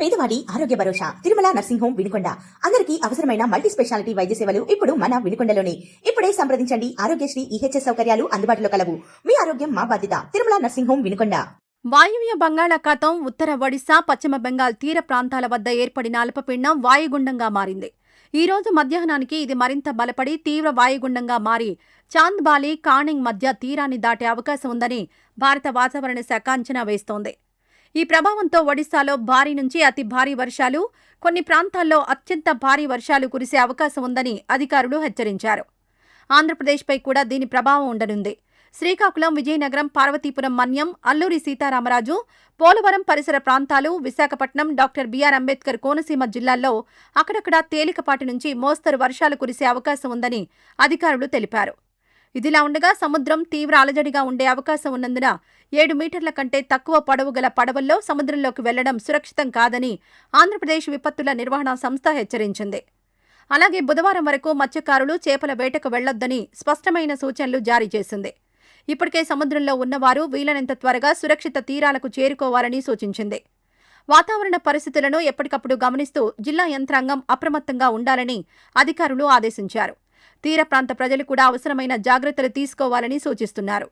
పేదవాడి ఆరోగ్య భరోసా Tirumala nursing home Vinukonda. అందరికీ అవసరమైన మల్టీ స్పెషాలిటీ వైద్య సేవలు ఇప్పుడు మన వినుకొండలోనే. ఇప్పుడే సంప్రదించండి. ఆరోగ్యశ్రీ ఈహెచ్ఎస్ సౌకర్యాలు అందుబాటులో కలవు. మీ ఆరోగ్యం మా బాధ్యత. Tirumala nursing home Vinukonda. వాయువ్య బంగాళాఖాతం ఉత్తర ఒడిశా పశ్చిమ బెంగాల్ తీర ప్రాంతాల వద్ద ఏర్పడిన అల్పపీడనం వాయుగుండంగా మారింది. ఈ రోజు మధ్యాహ్నానికి ఇది మరింత బలపడి తీవ్ర వాయుగుండంగా మారి చాంద్బాలి కాణింగ్ మధ్య తీరాన్ని దాటే అవకాశం ఉందని భారత వాతావరణ శాఖ అంచనా వేస్తోంది. ఈ ప్రభావంతో ఒడిశాలో భారీ నుంచి అతి భారీ వర్షాలు, కొన్ని ప్రాంతాల్లో అత్యంత భారీ వర్షాలు కురిసే అవకాశం ఉందని అధికారులు హెచ్చరించారు. ఆంధ్రప్రదేశ్పై కూడా దీని ప్రభావం ఉండనుంది. శ్రీకాకుళం, విజయనగరం, పార్వతీపురం మన్యం, అల్లూరి సీతారామరాజు, పోలవరం పరిసర ప్రాంతాలు, విశాఖపట్నం, డాక్టర్ బిఆర్ అంబేద్కర్ కోనసీమ జిల్లాల్లో అక్కడక్కడా తేలికపాటి నుంచి మోస్తరు వర్షాలు కురిసే అవకాశం ఉందని అధికారులు తెలిపారు. ఇదిలా ఉండగా సముద్రం తీవ్ర అలజడిగా ఉండే అవకాశం ఉన్నందున 7 మీటర్ల కంటే తక్కువ పొడవు గల పడవల్లో సముద్రంలోకి వెళ్లడం సురక్షితం కాదని ఆంధ్రప్రదేశ్ విపత్తుల నిర్వహణ సంస్థ హెచ్చరించింది. అలాగే బుధవారం వరకు మత్స్యకారులు చేపల వేటకు వెళ్లొద్దని స్పష్టమైన సూచనలు జారీ చేసింది. ఇప్పటికే సముద్రంలో ఉన్నవారు వీలైనంత త్వరగా సురక్షిత తీరాలకు చేరుకోవాలని సూచించింది. వాతావరణ పరిస్థితులను ఎప్పటికప్పుడు గమనిస్తూ జిల్లా యంత్రాంగం అప్రమత్తంగా ఉండాలని అధికారులు ఆదేశించారు. తీర ప్రాంత ప్రజలు కూడా అవసరమైన జాగ్రత్తలు తీసుకోవాలని సూచిస్తున్నారు.